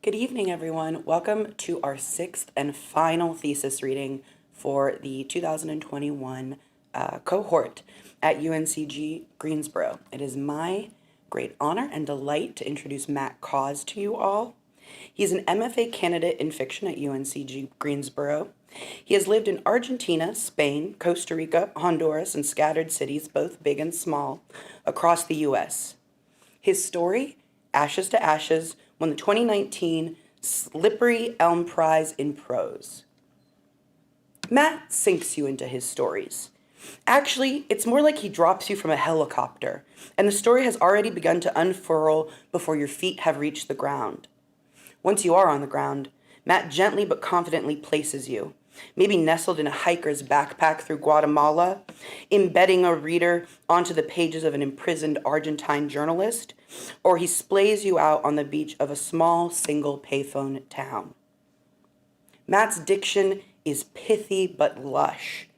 Good evening, everyone. Welcome to our sixth and final thesis reading for the 2021 cohort at UNCG Greensboro. It is my great honor and delight to introduce Matt Cause to you all. He's an MFA candidate in fiction at UNCG Greensboro. He has lived in Argentina, Spain, Costa Rica, Honduras, and scattered cities, both big and small, across the U.S. His story, Ashes to Ashes, won the 2019 Slippery Elm Prize in Prose. Matt sinks you into his stories. Actually, it's more like he drops you from a helicopter, and the story has already begun to unfurl before your feet have reached the ground. Once you are on the ground, Matt gently but confidently places you, maybe nestled in a hiker's backpack through Guatemala, embedding a reader onto the pages of an imprisoned Argentine journalist, or he splays you out on the beach of a small single payphone town. Matt's diction is pithy but lush.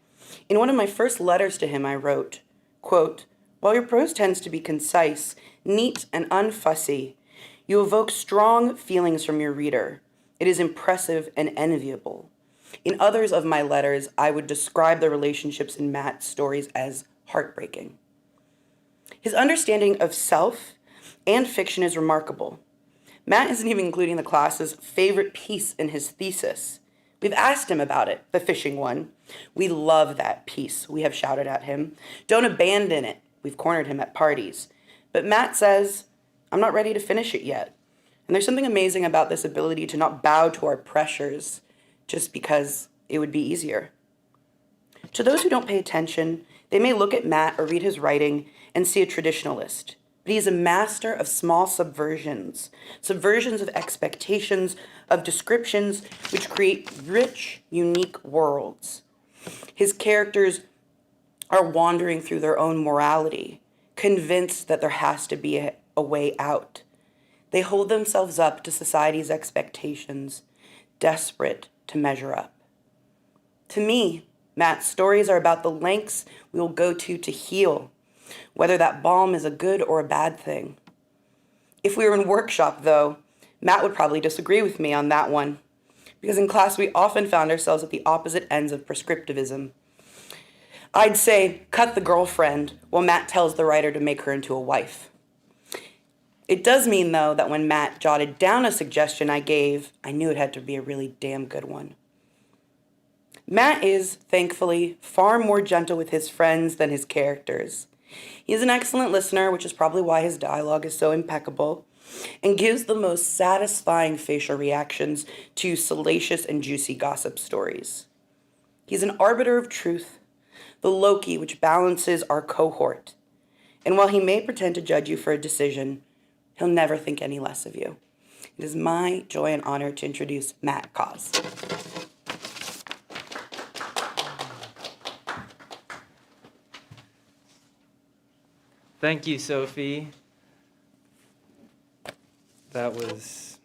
In one of my first letters to him, I wrote, quote, "While your prose tends to be concise, neat, and unfussy, you evoke strong feelings from your reader. It is impressive and enviable." In others of my letters, I would describe the relationships in Matt's stories as heartbreaking. His understanding of self and fiction is remarkable. Matt isn't even including the class's favorite piece in his thesis. We've asked him about it, the fishing one. "We love that piece," we have shouted at him. "Don't abandon it," we've cornered him at parties. But Matt says, "I'm not ready to finish it yet." And there's something amazing about this ability to not bow to our pressures just because it would be easier. To those who don't pay attention, they may look at Matt or read his writing and see a traditionalist. But he is a master of small subversions of expectations, of descriptions, which create rich, unique worlds. His characters are wandering through their own morality, convinced that there has to be a way out. They hold themselves up to society's expectations, desperate to measure up. To me, Matt's stories are about the lengths we will go to heal, whether that balm is a good or a bad thing. If we were in workshop, though, Matt would probably disagree with me on that one, because in class we often found ourselves at the opposite ends of prescriptivism. I'd say, cut the girlfriend, while Matt tells the writer to make her into a wife. It does mean, though, that when Matt jotted down a suggestion I gave, I knew it had to be a really damn good one. Matt is, thankfully, far more gentle with his friends than his characters. He is an excellent listener, which is probably why his dialogue is so impeccable, and gives the most satisfying facial reactions to salacious and juicy gossip stories. He's an arbiter of truth, the Loki which balances our cohort. And while he may pretend to judge you for a decision, he'll never think any less of you. It is my joy and honor to introduce Matt Cause. Thank you, Sophie. That was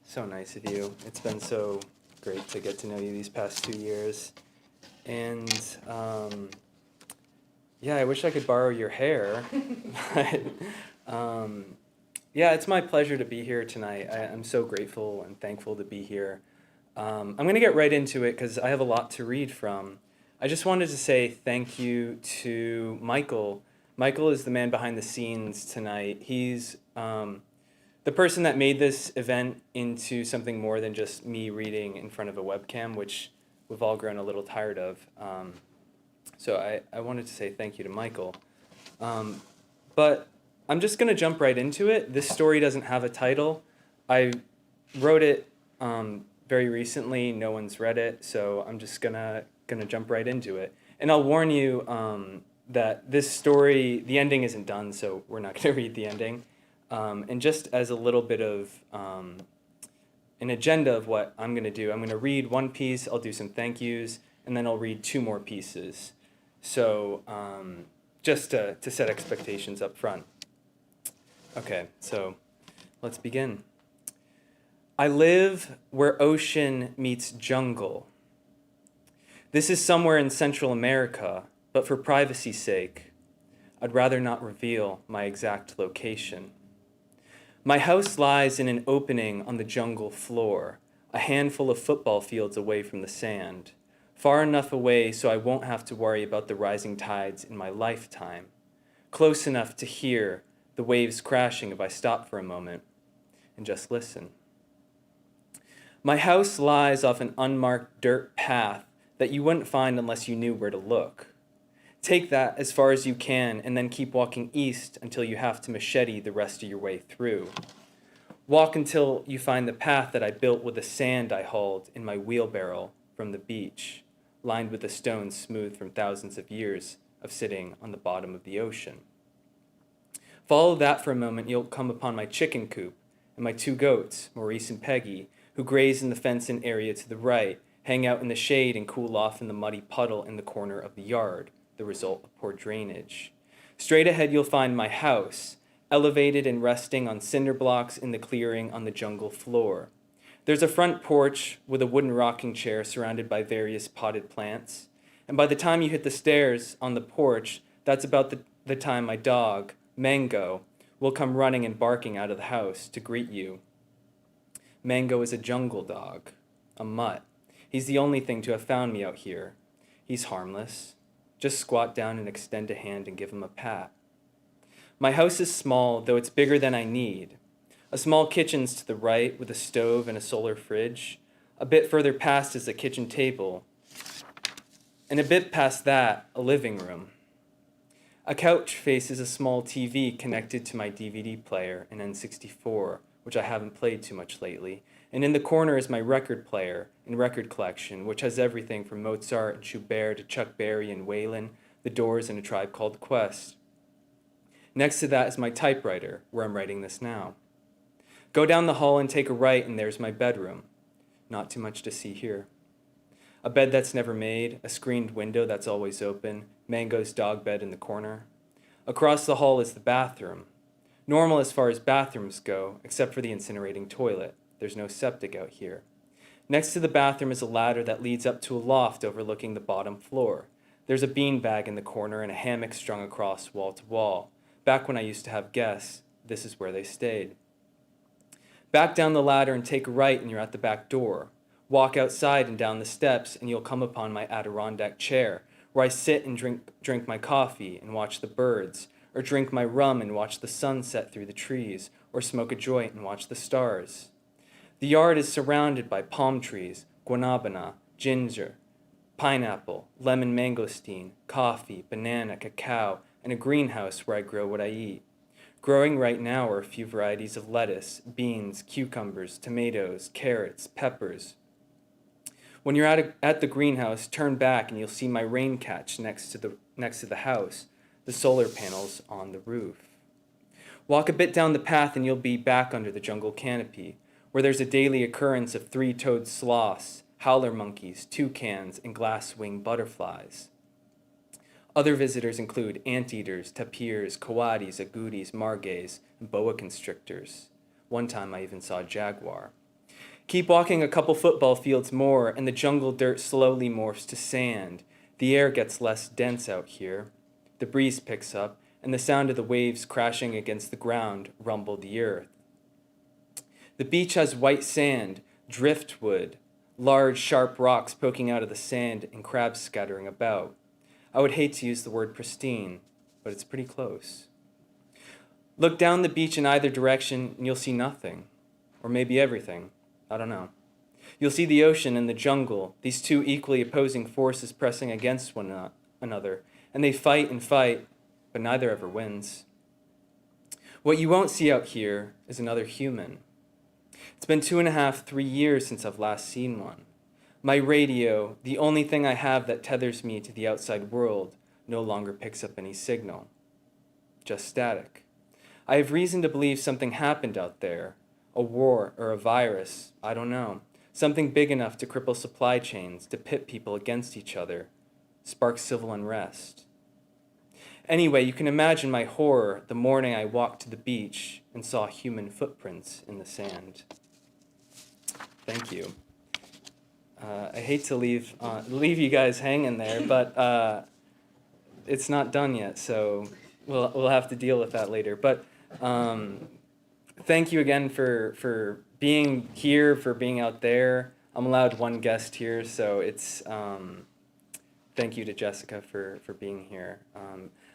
so nice of you. It's been so great to get to know you these past 2 years. And yeah, I wish I could borrow your hair. But yeah, it's my pleasure to be here tonight. I'm so grateful and thankful to be here. I'm going to get right into it because I have a lot to read from. I just wanted to say thank you to Michael. Michael is the man behind the scenes tonight. He's the person that made this event into something more than just me reading in front of a webcam, which we've all grown a little tired of. So I wanted to say thank you to Michael. But I'm just going to jump right into it. This story doesn't have a title. I wrote it very recently. No one's read it, so I'm just gonna jump right into it. And I'll warn you that this story, the ending isn't done, so we're not going to read the ending. And just as a little bit of an agenda of what I'm going to do, I'm going to read one piece, I'll do some thank yous, and then I'll read 2 more pieces. So just to set expectations up front. Okay, so let's begin. I live where ocean meets jungle. This is somewhere in Central America, but for privacy's sake, I'd rather not reveal my exact location. My house lies in an opening on the jungle floor, a handful of football fields away from the sand, far enough away so I won't have to worry about the rising tides in my lifetime, close enough to hear the waves crashing if I stop for a moment and just listen. My house lies off an unmarked dirt path that you wouldn't find unless you knew where to look. Take that as far as you can and then keep walking east until you have to machete the rest of your way through. Walk until you find the path that I built with the sand I hauled in my wheelbarrow from the beach, lined with the stones smoothed from thousands of years of sitting on the bottom of the ocean. Follow that for a moment, you'll come upon my chicken coop and my 2 goats, Maurice and Peggy, who graze in the fenced-in area to the right, hang out in the shade and cool off in the muddy puddle in the corner of the yard, the result of poor drainage. Straight ahead you'll find my house, elevated and resting on cinder blocks in the clearing on the jungle floor. There's a front porch with a wooden rocking chair surrounded by various potted plants. And by the time you hit the stairs on the porch, that's about the time my dog, Mango, will come running and barking out of the house to greet you. Mango is a jungle dog, a mutt. He's the only thing to have found me out here. He's harmless. Just squat down and extend a hand and give him a pat. My house is small, though it's bigger than I need. A small kitchen's to the right with a stove and a solar fridge. A bit further past is a kitchen table. And a bit past that, a living room. A couch faces a small TV connected to my DVD player, an N64, which I haven't played too much lately. And in the corner is my record player and record collection, which has everything from Mozart and Schubert to Chuck Berry and Waylon, The Doors, and A Tribe Called Quest. Next to that is my typewriter, where I'm writing this now. Go down the hall and take a right, and there's my bedroom. Not too much to see here. A bed that's never made, a screened window that's always open, Mango's dog bed in the corner. Across the hall is the bathroom. Normal as far as bathrooms go, except for the incinerating toilet. There's no septic out here. Next to the bathroom is a ladder that leads up to a loft overlooking the bottom floor. There's a beanbag in the corner and a hammock strung across wall to wall. Back when I used to have guests, this is where they stayed. Back down the ladder and take a right and you're at the back door. Walk outside and down the steps and you'll come upon my Adirondack chair, where I sit and drink my coffee and watch the birds, or drink my rum and watch the sun set through the trees, or smoke a joint and watch the stars. The yard is surrounded by palm trees, guanabana, ginger, pineapple, lemon mangosteen, coffee, banana, cacao, and a greenhouse where I grow what I eat. Growing right now are a few varieties of lettuce, beans, cucumbers, tomatoes, carrots, peppers. When you're at the greenhouse, turn back and you'll see my rain catch next to the house, the solar panels on the roof. Walk a bit down the path and you'll be back under the jungle canopy, where there's a daily occurrence of 3-toed sloths, howler monkeys, toucans, and glass-winged butterflies. Other visitors include anteaters, tapirs, coatis, agoutis, margays, and boa constrictors. One time I even saw a jaguar. Keep walking a couple football fields more, and the jungle dirt slowly morphs to sand. The air gets less dense out here. The breeze picks up, and the sound of the waves crashing against the ground rumble the earth. The beach has white sand, driftwood, large, sharp rocks poking out of the sand, and crabs scattering about. I would hate to use the word pristine, but it's pretty close. Look down the beach in either direction, and you'll see nothing. Or maybe everything. I don't know. You'll see the ocean and the jungle, these two equally opposing forces pressing against one another, and they fight and fight, but neither ever wins. What you won't see out here is another human. It's been 2.5, 3 years since I've last seen one. My radio, the only thing I have that tethers me to the outside world, no longer picks up any signal. Just static. I have reason to believe something happened out there. A war or a virus, I don't know. Something big enough to cripple supply chains, to pit people against each other, spark civil unrest. Anyway, you can imagine my horror the morning I walked to the beach and saw human footprints in the sand. Thank you. I hate to leave you guys hanging there, but it's not done yet, so we'll have to deal with that later. But thank you again for being here, for being out there. I'm allowed one guest here, so it's thank you to Jessica for being here.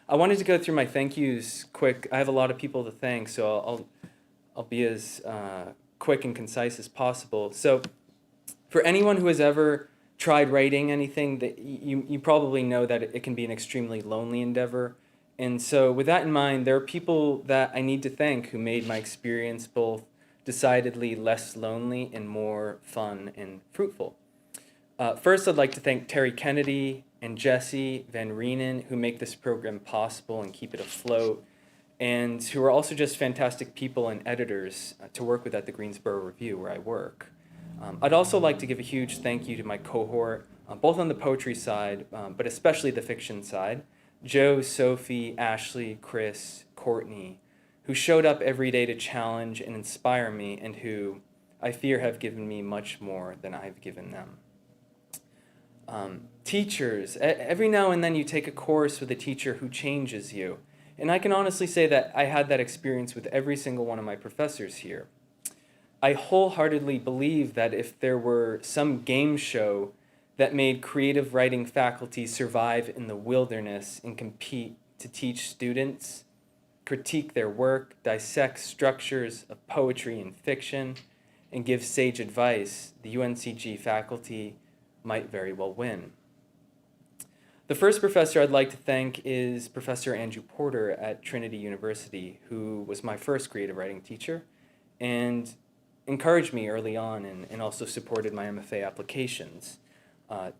I wanted to go through my thank yous quick. I have a lot of people to thank, so I'll be as quick and concise as possible. So for anyone who has ever tried writing anything, that you probably know that it can be an extremely lonely endeavor. And so with that in mind, there are people that I need to thank who made my experience both decidedly less lonely and more fun and fruitful. First, I'd like to thank Terry Kennedy and Jesse Van Reenen, who make this program possible and keep it afloat, and who are also just fantastic people and editors to work with at the Greensboro Review, where I work. I'd also like to give a huge thank you to my cohort, both on the poetry side, but especially the fiction side, Joe, Sophie, Ashley, Chris, Courtney, who showed up every day to challenge and inspire me, and who I fear have given me much more than I've given them. Teachers, every now and then you take a course with a teacher who changes you, and I can honestly say that I had that experience with every single one of my professors here. I wholeheartedly believe that if there were some game show that made creative writing faculty survive in the wilderness and compete to teach students, critique their work, dissect structures of poetry and fiction, and give sage advice, the UNCG faculty might very well win. The first professor I'd like to thank is Professor Andrew Porter at Trinity University, who was my first creative writing teacher and encouraged me early on and also supported my MFA applications.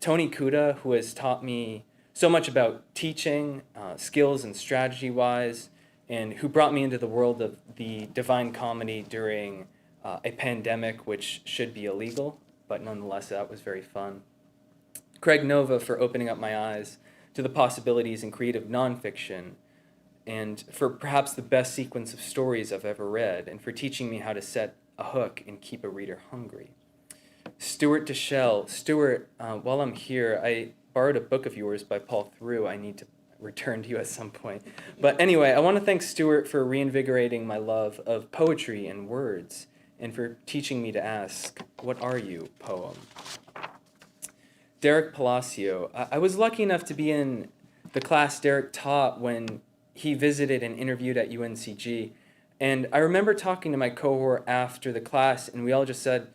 Tony Kuda, who has taught me so much about teaching, skills and strategy-wise, and who brought me into the world of the Divine Comedy during a pandemic, which should be illegal, but nonetheless that was very fun. Craig Nova for opening up my eyes to the possibilities in creative nonfiction, and for perhaps the best sequence of stories I've ever read, and for teaching me how to set a hook and keep a reader hungry. Stuart Deschelle. Stuart, while I'm here, I borrowed a book of yours by Paul Theroux. I need to return to you at some point. But anyway, I want to thank Stuart for reinvigorating my love of poetry and words, and for teaching me to ask, what are you, poem? Derek Palacio. I was lucky enough to be in the class Derek taught when he visited and interviewed at UNCG. And I remember talking to my cohort after the class, and we all just said,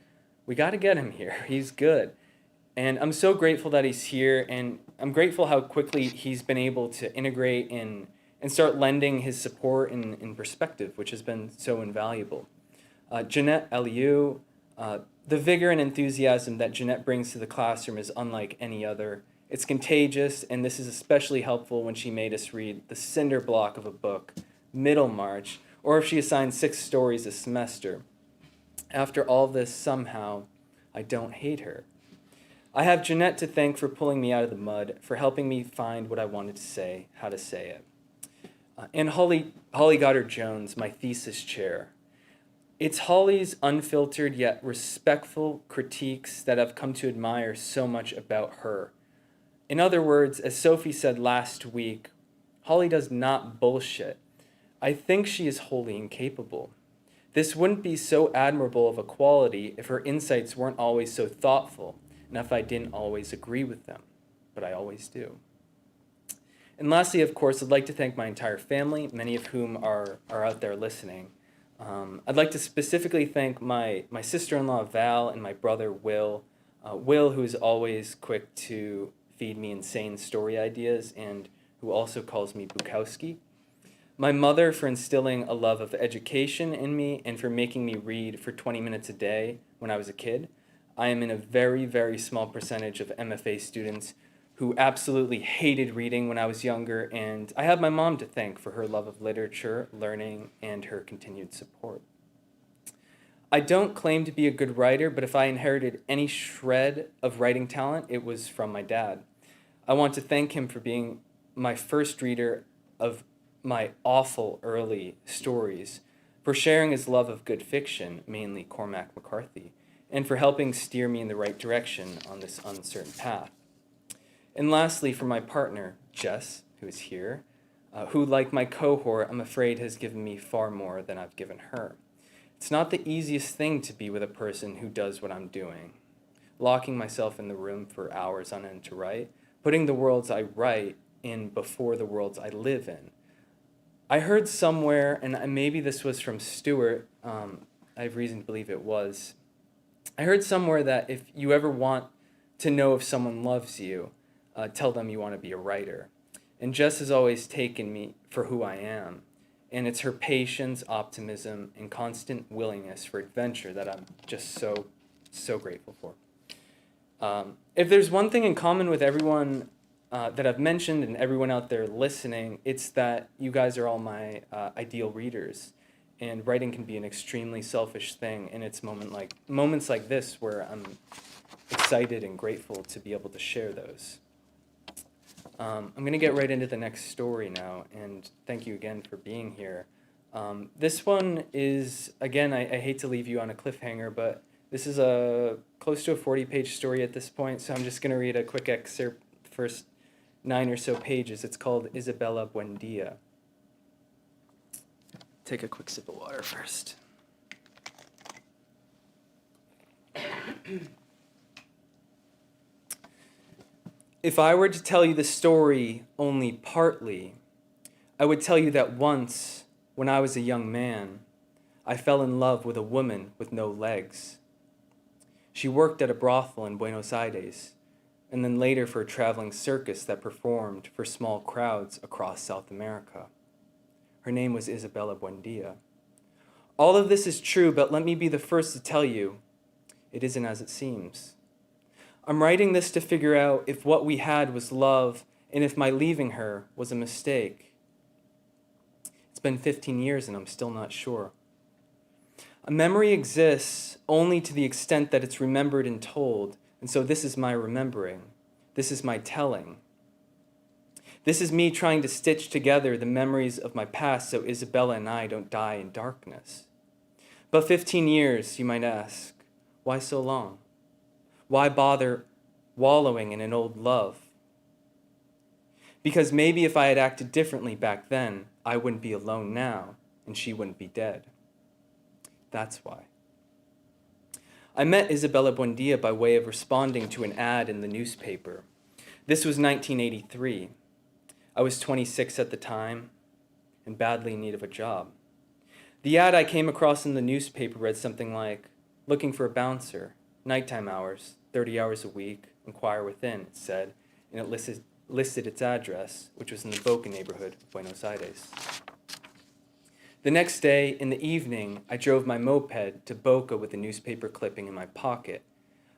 we got to get him here. He's good. And I'm so grateful that he's here, and I'm grateful how quickly he's been able to integrate and start lending his support and perspective, which has been so invaluable. Jeanette Eliu, the vigor and enthusiasm that Jeanette brings to the classroom is unlike any other. It's contagious, and this is especially helpful when she made us read the cinder block of a book, Middlemarch, or if she assigned 6 stories a semester. After all this, somehow, I don't hate her. I have Jeanette to thank for pulling me out of the mud, for helping me find what I wanted to say, how to say it. And Holly Goddard-Jones, my thesis chair. It's Holly's unfiltered yet respectful critiques that I've come to admire so much about her. In other words, as Sophie said last week, Holly does not bullshit. I think she is wholly incapable. This wouldn't be so admirable of a quality if her insights weren't always so thoughtful, and if I didn't always agree with them, but I always do. And lastly, of course, I'd like to thank my entire family, many of whom are out there listening. I'd like to specifically thank my sister-in-law, Val, and my brother, Will. Will, who's always quick to feed me insane story ideas, and who also calls me Bukowski. My mother for instilling a love of education in me and for making me read for 20 minutes a day when I was a kid. I am in a very, very small percentage of MFA students who absolutely hated reading when I was younger, and I have my mom to thank for her love of literature, learning, and her continued support. I don't claim to be a good writer, but if I inherited any shred of writing talent, it was from my dad. I want to thank him for being my first reader of my awful early stories, for sharing his love of good fiction, mainly Cormac McCarthy, and for helping steer me in the right direction on this uncertain path. And lastly, for my partner, Jess, who is here, who, like my cohort, I'm afraid has given me far more than I've given her. It's not the easiest thing to be with a person who does what I'm doing. Locking myself in the room for hours on end to write, putting the worlds I write in before the worlds I live in. I heard somewhere, and maybe this was from Stuart, I have reason to believe it was, I heard somewhere that if you ever want to know if someone loves you, tell them you want to be a writer. And Jess has always taken me for who I am. And it's her patience, optimism, and constant willingness for adventure that I'm just so grateful for. If there's one thing in common with everyone that I've mentioned and everyone out there listening, it's that you guys are all my ideal readers. And writing can be an extremely selfish thing, and it's moments like this where I'm excited and grateful to be able to share those. I'm going to get right into the next story now, and thank you again for being here. This one is, again, I hate to leave you on a cliffhanger, but this is a close to a 40-page story at this point, so I'm just going to read a quick excerpt, the first 9 or so pages. It's called Isabella Buendia. Take a quick sip of water first. If I were to tell you the story only partly, I would tell you that once, when I was a young man, I fell in love with a woman with no legs. She worked at a brothel in Buenos Aires, and then later for a traveling circus that performed for small crowds across South America. Her name was Isabella Buendia. All of this is true, but let me be the first to tell you, it isn't as it seems. I'm writing this to figure out if what we had was love and if my leaving her was a mistake. It's been 15 years and I'm still not sure. A memory exists only to the extent that it's remembered and told, and so this is my remembering. This is my telling. This is me trying to stitch together the memories of my past so Isabella and I don't die in darkness. But 15 years, you might ask. Why so long? Why bother wallowing in an old love? Because maybe if I had acted differently back then, I wouldn't be alone now, and she wouldn't be dead. That's why. I met Isabella Buendia by way of responding to an ad in the newspaper. This was 1983. I was 26 at the time and badly in need of a job. The ad I came across in the newspaper read something like, looking for a bouncer, nighttime hours, 30 hours a week, inquire within, it said, and it listed its address, which was in the Boca neighborhood of Buenos Aires. The next day, in the evening, I drove my moped to Boca with the newspaper clipping in my pocket.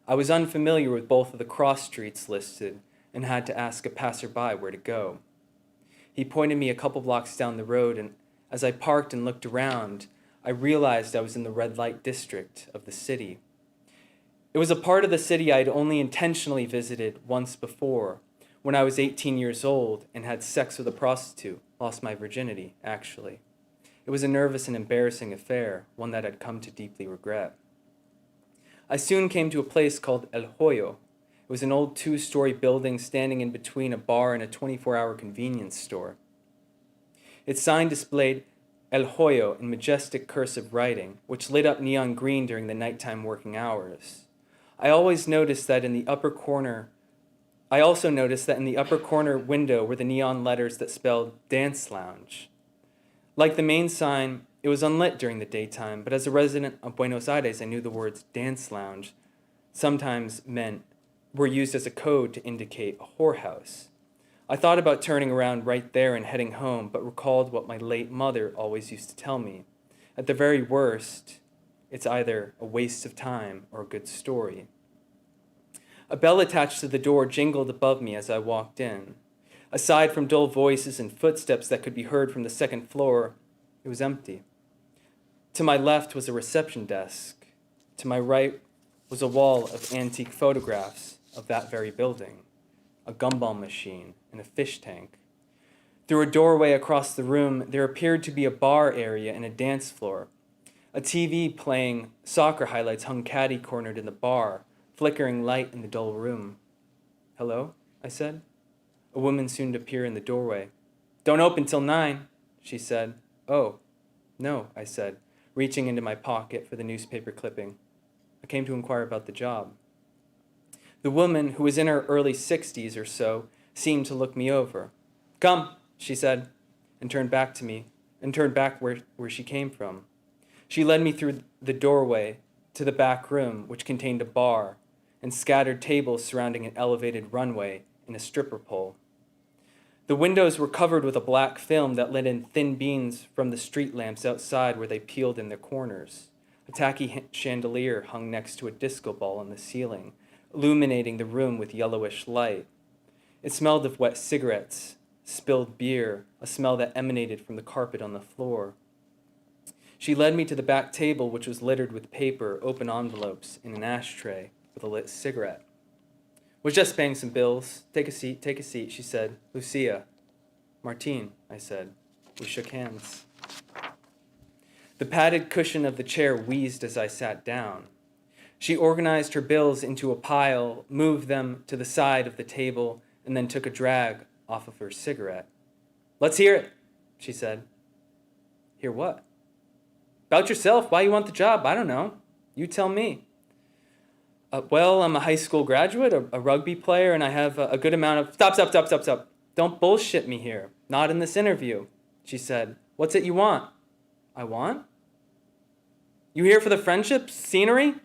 I was unfamiliar with both of the cross streets listed and had to ask a passerby where to go. He pointed me a couple blocks down the road, and as I parked and looked around, I realized I was in the red light district of the city. It was a part of the city I had only intentionally visited once before, when I was 18 years old and had sex with a prostitute, lost my virginity, actually. It was a nervous and embarrassing affair, one that I'd come to deeply regret. I soon came to a place called El Hoyo. It was an old 2-story building standing in between a bar and a 24-hour convenience store. Its sign displayed El Hoyo in majestic cursive writing, which lit up neon green during the nighttime working hours. I also noticed that in the upper corner window were the neon letters that spelled Dance Lounge. Like the main sign, it was unlit during the daytime, but as a resident of Buenos Aires, I knew the words Dance Lounge sometimes were used as a code to indicate a whorehouse. I thought about turning around right there and heading home, but recalled what my late mother always used to tell me. At the very worst, it's either a waste of time or a good story. A bell attached to the door jingled above me as I walked in. Aside from dull voices and footsteps that could be heard from the second floor, it was empty. To my left was a reception desk. To my right was a wall of antique photographs of that very building, a gumball machine, and a fish tank. Through a doorway across the room, there appeared to be a bar area and a dance floor. A TV playing soccer highlights hung caddy-cornered in the bar, flickering light in the dull room. "Hello?" I said. A woman soon appeared in the doorway. "Don't open till 9, she said. "Oh, no," I said. reaching into my pocket for the newspaper clipping. I came to inquire about the job. The woman, who was in her early 60s or so, seemed to look me over. "Come," she said, and turned back where she came from. She led me through the doorway to the back room, which contained a bar and scattered tables surrounding an elevated runway and a stripper pole. The windows were covered with a black film that let in thin beams from the street lamps outside where they peeled in their corners. A tacky chandelier hung next to a disco ball on the ceiling, illuminating the room with yellowish light. It smelled of wet cigarettes, spilled beer, a smell that emanated from the carpet on the floor. She led me to the back table, which was littered with paper, open envelopes, and an ashtray with a lit cigarette. "Was just paying some bills. Take a seat," she said. "Lucia." "Martine," I said. We shook hands. The padded cushion of the chair wheezed as I sat down. She organized her bills into a pile, moved them to the side of the table, and then took a drag off of her cigarette. "Let's hear it," she said. "Hear what?" "About yourself, why you want the job, I don't know. You tell me." Well, I'm a high school graduate, a rugby player, and I have a good amount of... Stop. Don't bullshit me here. Not in this interview, she said. "What's it you want?" "I want?" "You here for the friendship, scenery?"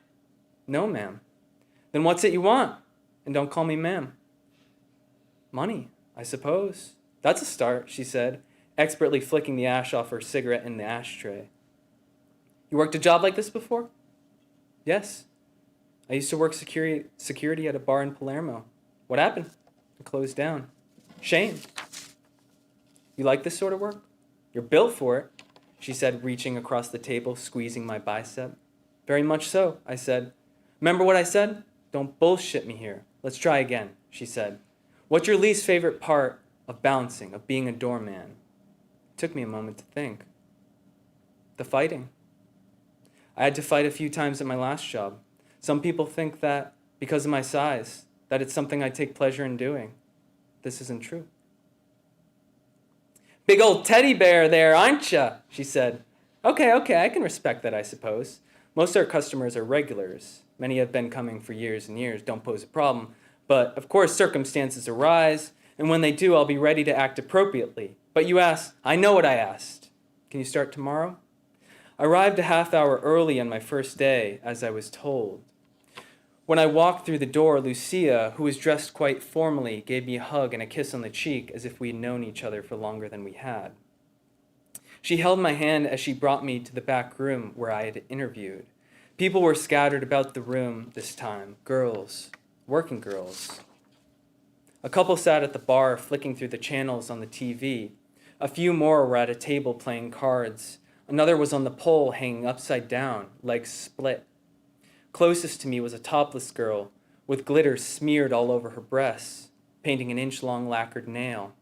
"No, ma'am." "Then what's it you want? And don't call me ma'am." "Money, I suppose." "That's a start," she said, expertly flicking the ash off her cigarette in the ashtray. "You worked a job like this before?" "Yes. I used to work security at a bar in Palermo. What happened? It closed down. Shame." "You like this sort of work?" "You're built for it," she said, reaching across the table, squeezing my bicep. "Very much so," I said. "Remember what I said? Don't bullshit me here. Let's try again," she said. "What's your least favorite part of bouncing, of being a doorman?" It took me a moment to think. "The fighting. I had to fight a few times at my last job. Some people think that, because of my size, that it's something I take pleasure in doing. This isn't true." "Big old teddy bear there, aren't ya?" she said. Okay, I can respect that, I suppose. Most of our customers are regulars. Many have been coming for years and years, don't pose a problem. But, of course, circumstances arise, and when they do, I'll be ready to act appropriately. But you asked, I know what I asked. Can you start tomorrow? I arrived a half hour early on my first day, as I was told. When I walked through the door, Lucia, who was dressed quite formally, gave me a hug and a kiss on the cheek as if we had known each other for longer than we had. She held my hand as she brought me to the back room where I had interviewed. People were scattered about the room this time, girls, working girls. A couple sat at the bar flicking through the channels on the TV. A few more were at a table playing cards. Another was on the pole hanging upside down, legs split. Closest to me was a topless girl with glitter smeared all over her breasts, painting an inch-long lacquered nail.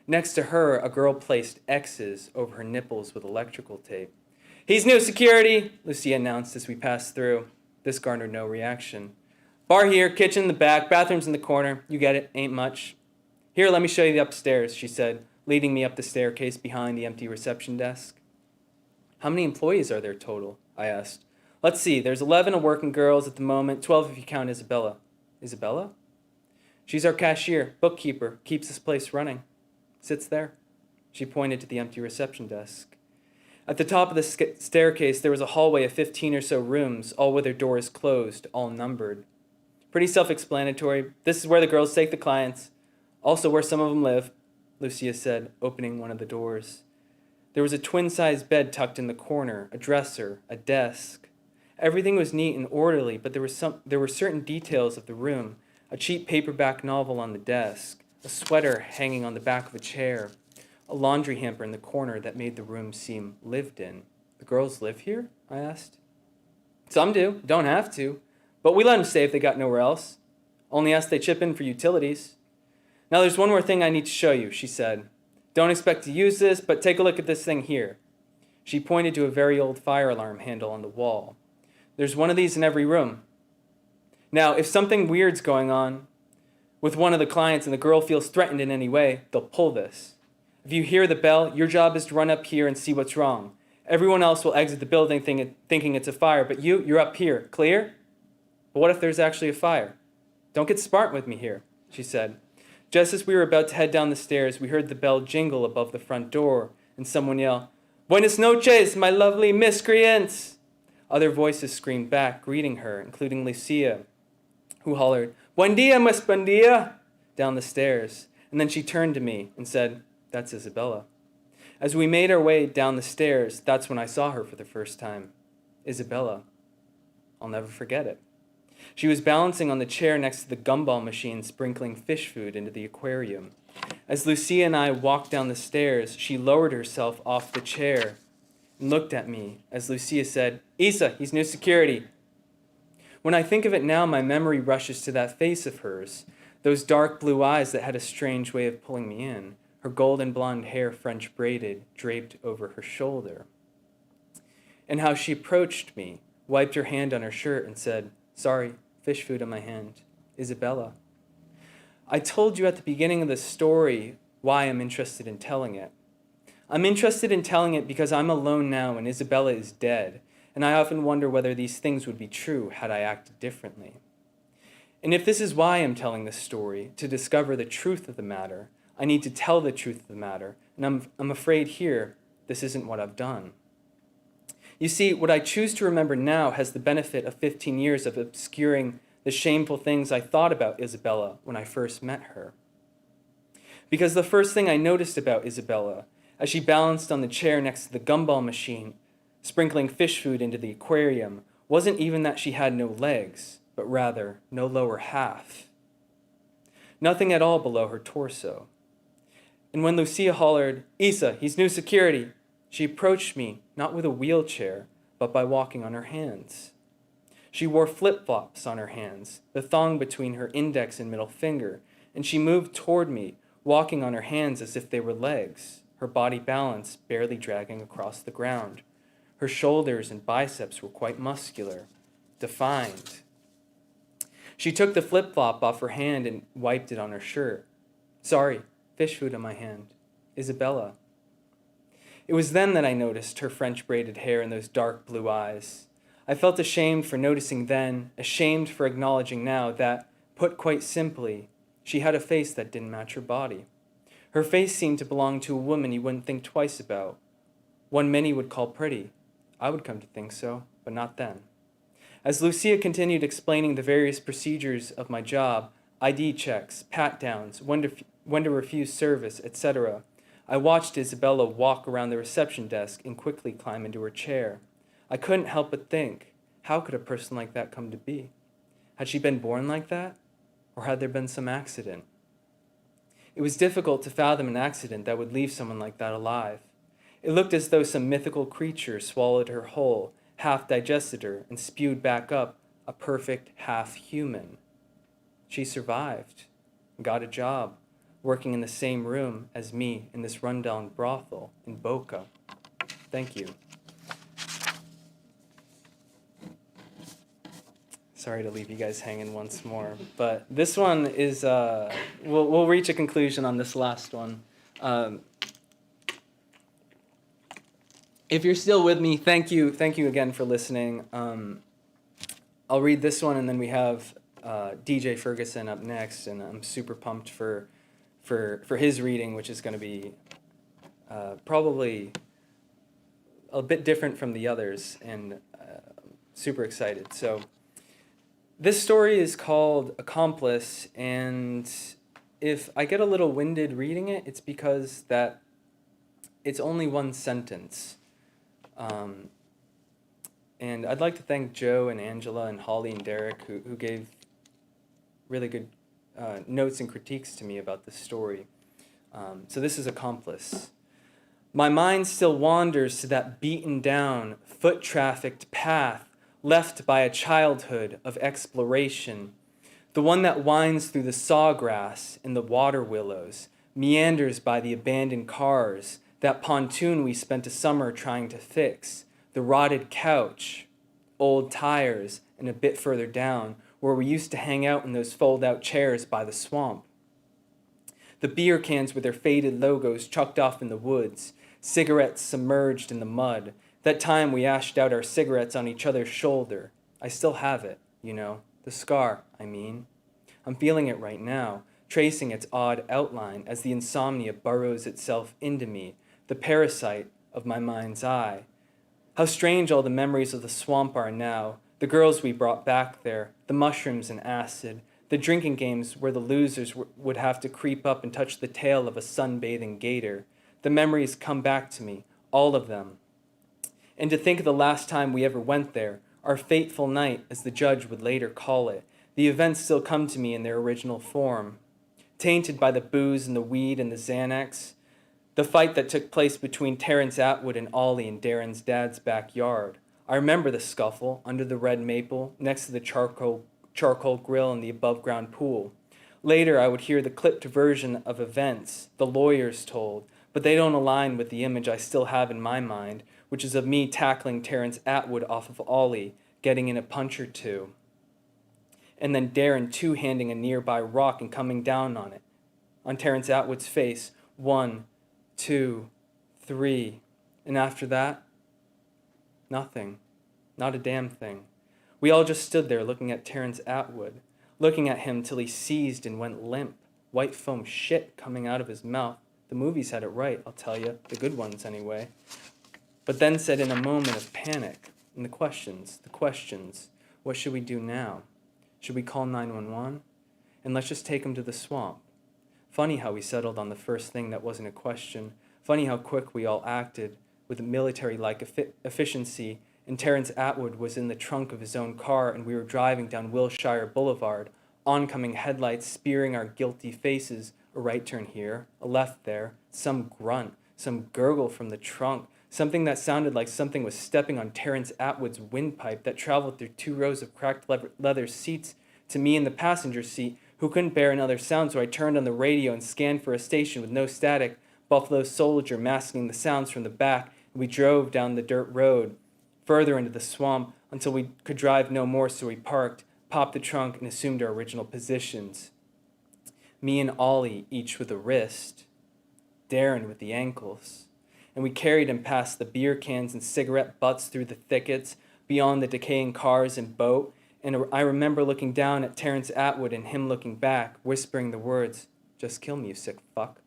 Next to her, a girl placed X's over her nipples with electrical tape. "He's new security," Lucia announced as we passed through. This garnered no reaction. "Bar here, kitchen in the back, bathrooms in the corner. You get it, ain't much." "Here, let me show you the upstairs," she said, leading me up the staircase behind the empty reception desk. "How many employees are there total?" I asked. "Let's see, there's 11 working girls at the moment, 12 if you count Isabella." "Isabella?" "She's our cashier, bookkeeper, keeps this place running. Sits there." She pointed to the empty reception desk. At the top of the staircase, there was a hallway of 15 or so rooms, all with their doors closed, all numbered. "Pretty self-explanatory. This is where the girls take the clients. Also where some of them live," Lucia said, opening one of the doors. There was a twin-sized bed tucked in the corner, a dresser, a desk. Everything was neat and orderly, but there were certain details of the room. A cheap paperback novel on the desk, a sweater hanging on the back of a chair, a laundry hamper in the corner that made the room seem lived in. "The girls live here?" I asked. "Some do, don't have to. But we let them stay if they got nowhere else. Only ask they chip in for utilities. Now there's one more thing I need to show you," she said. "Don't expect to use this, but take a look at this thing here." She pointed to a very old fire alarm handle on the wall. "There's one of these in every room. Now, if something weird's going on with one of the clients and the girl feels threatened in any way, they'll pull this. If you hear the bell, your job is to run up here and see what's wrong. Everyone else will exit the building thinking it's a fire, but you're up here. Clear? But what if there's actually a fire? Don't get smart with me here, she said. Just as we were about to head down the stairs, we heard the bell jingle above the front door, and someone yell, "Buenas noches, my lovely miscreants!" Other voices screamed back, greeting her, including Lucia, who hollered, "Buendia, Miss Buendia!" down the stairs. And then she turned to me and said, "That's Isabella." As we made our way down the stairs, that's when I saw her for the first time. Isabella. I'll never forget it. She was balancing on the chair next to the gumball machine, sprinkling fish food into the aquarium. As Lucia and I walked down the stairs, she lowered herself off the chair and looked at me as Lucia said, "Isa, he's new security." When I think of it now, my memory rushes to that face of hers, those dark blue eyes that had a strange way of pulling me in, her golden blonde hair French braided, draped over her shoulder. And how she approached me, wiped her hand on her shirt and said, "Sorry, fish food on my hand. Isabella." I told you at the beginning of the story why I'm interested in telling it. I'm interested in telling it because I'm alone now and Isabella is dead, and I often wonder whether these things would be true had I acted differently. And if this is why I'm telling this story, to discover the truth of the matter, I need to tell the truth of the matter, and I'm afraid here, this isn't what I've done. You see, what I choose to remember now has the benefit of 15 years of obscuring the shameful things I thought about Isabella when I first met her. Because the first thing I noticed about Isabella, as she balanced on the chair next to the gumball machine, sprinkling fish food into the aquarium, wasn't even that she had no legs, but rather no lower half. Nothing at all below her torso. And when Lucia hollered, "Isa, he's new security," she approached me not with a wheelchair, but by walking on her hands. She wore flip-flops on her hands, the thong between her index and middle finger, and she moved toward me, walking on her hands as if they were legs, her body balance barely dragging across the ground. Her shoulders and biceps were quite muscular, defined. She took the flip-flop off her hand and wiped it on her shirt. "Sorry, fish food on my hand. Isabella." It was then that I noticed her French braided hair and those dark blue eyes. I felt ashamed for noticing then, ashamed for acknowledging now that, put quite simply, she had a face that didn't match her body. Her face seemed to belong to a woman you wouldn't think twice about, one many would call pretty. I would come to think so, but not then. As Lucia continued explaining the various procedures of my job, ID checks, pat-downs, when to refuse service, etc., I watched Isabella walk around the reception desk and quickly climb into her chair. I couldn't help but think, how could a person like that come to be? Had she been born like that? Or had there been some accident? It was difficult to fathom an accident that would leave someone like that alive. It looked as though some mythical creature swallowed her whole, half-digested her, and spewed back up a perfect half-human. She survived, and got a job, working in the same room as me in this rundown brothel in Boca. Thank you. Sorry to leave you guys hanging once more, but this one is, we'll reach a conclusion on this last one. If you're still with me, thank you again for listening. I'll read this one, and then we have DJ Ferguson up next, and I'm super pumped for his reading, which is going to be probably a bit different from the others, and super excited. So this story is called Accomplice, and if I get a little winded reading it, it's because that it's only one sentence. And I'd like to thank Joe and Angela and Holly and Derek who gave really good notes and critiques to me about this story. So this is Accomplice. My mind still wanders to that beaten down, foot-trafficked path left by a childhood of exploration, the one that winds through the sawgrass and the water willows, meanders by the abandoned cars, that pontoon we spent a summer trying to fix, the rotted couch, old tires, and a bit further down, where we used to hang out in those fold-out chairs by the swamp. The beer cans with their faded logos chucked off in the woods, cigarettes submerged in the mud, That time we ashed out our cigarettes on each other's shoulder. I still have it, you know, the scar, I mean. I'm feeling it right now, tracing its odd outline as the insomnia burrows itself into me, the parasite of my mind's eye. How strange all the memories of the swamp are now, the girls we brought back there, the mushrooms and acid, the drinking games where the losers would have to creep up and touch the tail of a sunbathing gator. The memories come back to me, all of them. And to think of the last time we ever went there, our fateful night, as the judge would later call it, the events still come to me in their original form. Tainted by the booze and the weed and the Xanax, the fight that took place between Terrence Atwood and Ollie in Darren's dad's backyard. I remember the scuffle under the red maple next to the charcoal grill in the above-ground pool. Later, I would hear the clipped version of events the lawyers told, but they don't align with the image I still have in my mind, which is of me tackling Terrence Atwood off of Ollie, getting in a punch or two. And then Darren two-handing a nearby rock and coming down on it. On Terrence Atwood's face, 1, 2, 3. And after that, nothing. Not a damn thing. We all just stood there looking at Terrence Atwood, looking at him till he seized and went limp, white foam shit coming out of his mouth. The movies had it right, I'll tell you, the good ones anyway. But then said in a moment of panic, and the questions, what should we do now? Should we call 911? And let's just take him to the swamp. Funny how we settled on the first thing that wasn't a question. Funny how quick we all acted with a military-like efficiency, and Terrence Atwood was in the trunk of his own car and we were driving down Wilshire Boulevard, oncoming headlights spearing our guilty faces, a right turn here, a left there, some grunt, some gurgle from the trunk, something that sounded like something was stepping on Terrence Atwood's windpipe that traveled through 2 rows of cracked leather seats to me in the passenger seat, who couldn't bear another sound, so I turned on the radio and scanned for a station with no static, Buffalo Soldier masking the sounds from the back, and we drove down the dirt road, further into the swamp, until we could drive no more, so we parked, popped the trunk, and assumed our original positions. Me and Ollie, each with a wrist, Darren with the ankles. And we carried him past the beer cans and cigarette butts through the thickets, beyond the decaying cars and boat, and I remember looking down at Terrence Atwood and him looking back, whispering the words, "Just kill me, you sick fuck."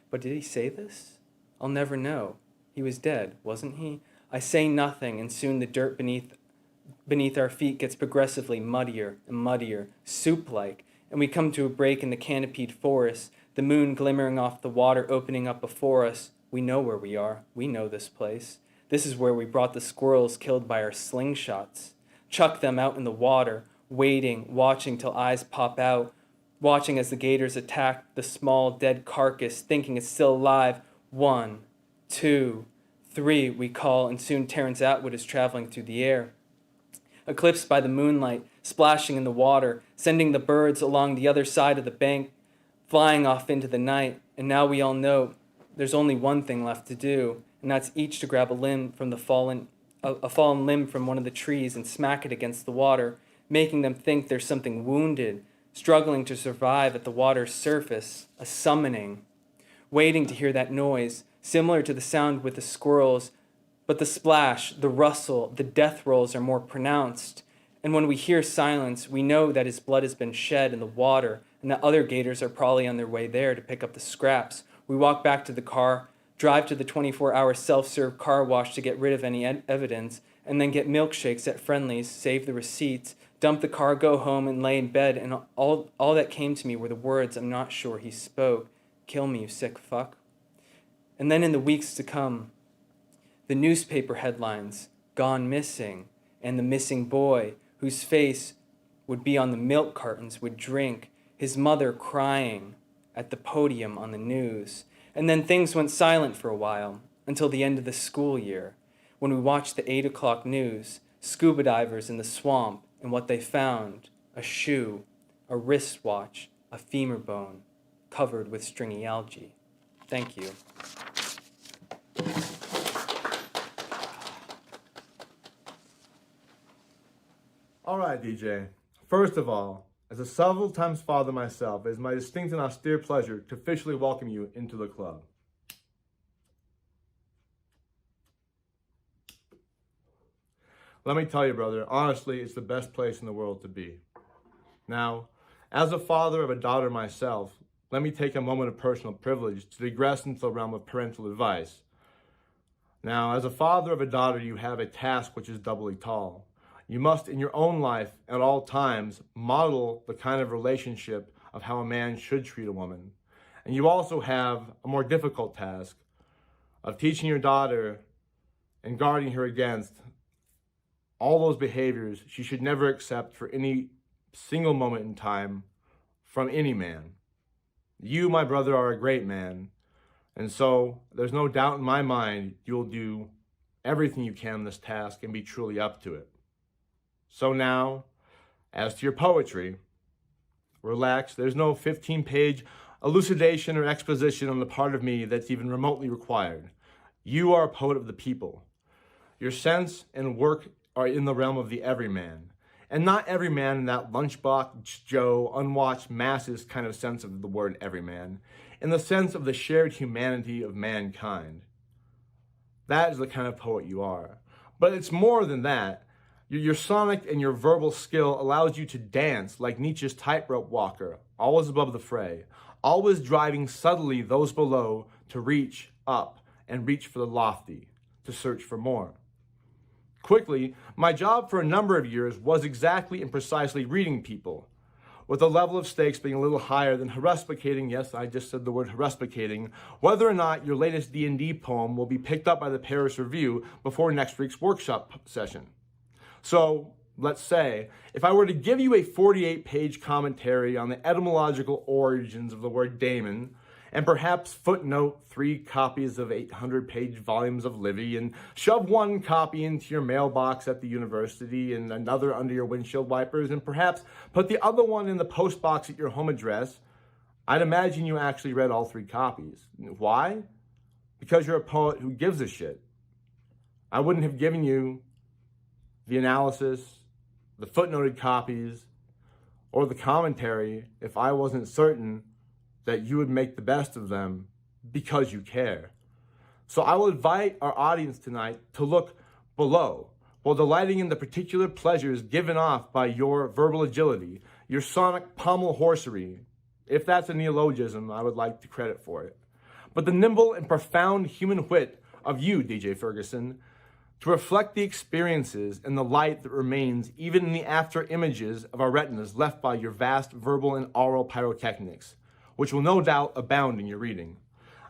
But did he say this? I'll never know. He was dead, wasn't he? I say nothing, and soon the dirt beneath our feet gets progressively muddier and muddier, soup-like, and we come to a break in the canopied forest, the moon glimmering off the water opening up before us. We know where we are. We know this place. This is where we brought the squirrels killed by our slingshots. Chuck them out in the water, waiting, watching till eyes pop out, watching as the gators attack the small dead carcass, thinking it's still alive. 1, 2, 3, we call, and soon Terrence Atwood is traveling through the air, eclipsed by the moonlight, splashing in the water, sending the birds along the other side of the bank, flying off into the night. And now we all know there's only one thing left to do, and that's each to grab a limb from the fallen limb from one of the trees and smack it against the water, making them think there's something wounded, struggling to survive at the water's surface, a summoning, waiting to hear that noise, similar to the sound with the squirrels, but the splash, the rustle, the death rolls are more pronounced. And when we hear silence, we know that his blood has been shed in the water and that other gators are probably on their way there to pick up the scraps. We walk back to the car, drive to the 24-hour self-serve car wash to get rid of any evidence, and then get milkshakes at Friendly's, save the receipts, dump the car, go home, and lay in bed, and all that came to me were the words I'm not sure he spoke. "Kill me, you sick fuck." And then in the weeks to come, the newspaper headlines, "Gone missing," and the missing boy, whose face would be on the milk cartons, would drink, his mother crying at the podium on the news. And then things went silent for a while, until the end of the school year, when we watched the 8 o'clock news, scuba divers in the swamp, and what they found, a shoe, a wristwatch, a femur bone, covered with stringy algae. Thank you. All right, DJ. First of all, as a several times father myself, it is my distinct and austere pleasure to officially welcome you into the club. Let me tell you, brother, honestly, it's the best place in the world to be. Now, as a father of a daughter myself, let me take a moment of personal privilege to digress into the realm of parental advice. Now, as a father of a daughter, you have a task which is doubly tall. You must, in your own life, at all times, model the kind of relationship of how a man should treat a woman. And you also have a more difficult task of teaching your daughter and guarding her against all those behaviors she should never accept for any single moment in time from any man. You, my brother, are a great man, and so there's no doubt in my mind you'll do everything you can in this task and be truly up to it. So now, as to your poetry, relax. There's no 15-page elucidation or exposition on the part of me that's even remotely required. You are a poet of the people. Your sense and work are in the realm of the everyman. And not every man in that lunchbox Joe, unwatched masses kind of sense of the word everyman, in the sense of the shared humanity of mankind. That is the kind of poet you are. But it's more than that. Your sonic and your verbal skill allows you to dance like Nietzsche's tightrope walker, always above the fray, always driving subtly those below to reach up and reach for the lofty, to search for more. Quickly, my job for a number of years was exactly and precisely reading people, with the level of stakes being a little higher than haruspicating, yes, I just said the word haruspicating, whether or not your latest D&D poem will be picked up by the Paris Review before next week's workshop session. So, let's say, if I were to give you a 48-page commentary on the etymological origins of the word daemon, and perhaps footnote 3 copies of 800-page volumes of Livy, and shove 1 copy into your mailbox at the university and another under your windshield wipers, and perhaps put the other one in the postbox at your home address, I'd imagine you actually read all 3 copies. Why? Because you're a poet who gives a shit. I wouldn't have given you the analysis, the footnoted copies, or the commentary if I wasn't certain that you would make the best of them because you care. So I will invite our audience tonight to look below while delighting in the particular pleasures given off by your verbal agility, your sonic pommel horsery. If that's a neologism, I would like to credit for it. But the nimble and profound human wit of you, DJ Ferguson, to reflect the experiences and the light that remains even in the after images of our retinas left by your vast verbal and oral pyrotechnics, which will no doubt abound in your reading.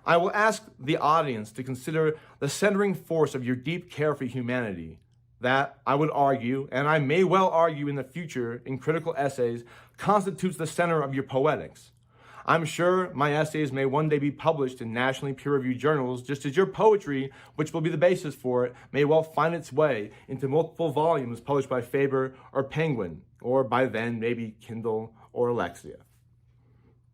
I will ask the audience to consider the centering force of your deep care for humanity, that, I would argue, and I may well argue in the future in critical essays, constitutes the center of your poetics. I'm sure my essays may one day be published in nationally peer-reviewed journals, just as your poetry, which will be the basis for it, may well find its way into multiple volumes published by Faber or Penguin, or by then maybe Kindle or Alexia.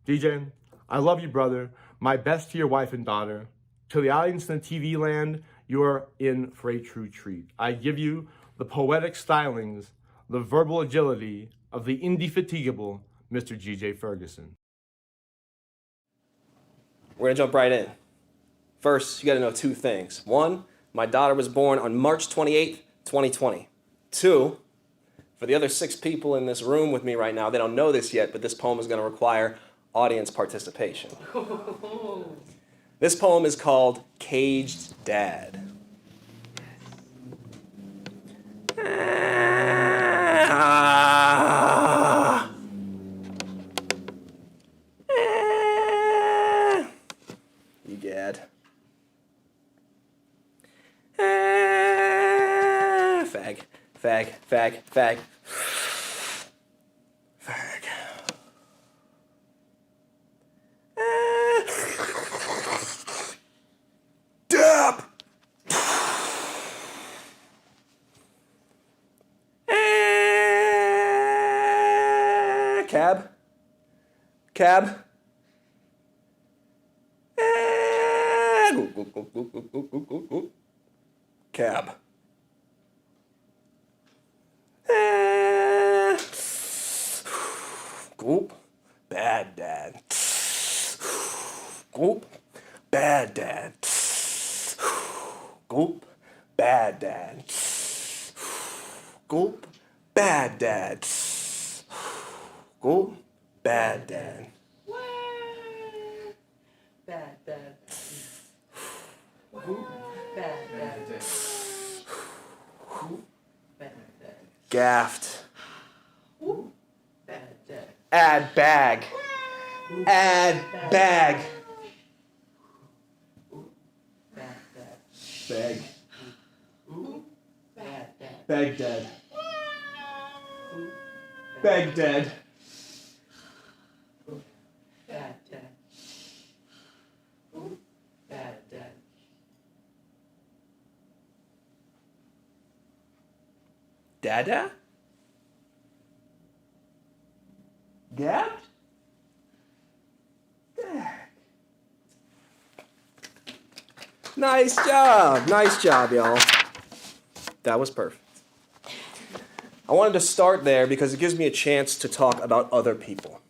DJ, I love you, brother. My best to your wife and daughter. To the audience in the TV land, you are in for a true treat. I give you the poetic stylings, the verbal agility of the indefatigable Mr. DJ Ferguson. We're going to jump right in. First, you got to know 2 things. 1, my daughter was born on March 28th, 2020. 2, for the other 6 people in this room with me right now, they don't know this yet, but this poem is going to require audience participation. This poem is called Caged Dad. You gad. Fag. Fag. Fag. Fag. Fag. Dab! Cab? Cab? Cab. Goop. Bad dad. Goop. Bad dad. Goop. Bad dad. Gulp. Bad dad. Gulp. Bad dad. Bad dad. Bad dad. Bad dad. Gaffed. Bad dad. Add bag. Add bag. Bad dad. Bag. Bad dad. Baghdad. Baghdad. Bad dad. Bad dad. Dada? Gabbed? Nice job. Nice job, y'all. That was perfect. I wanted to start there because it gives me a chance to talk about other people.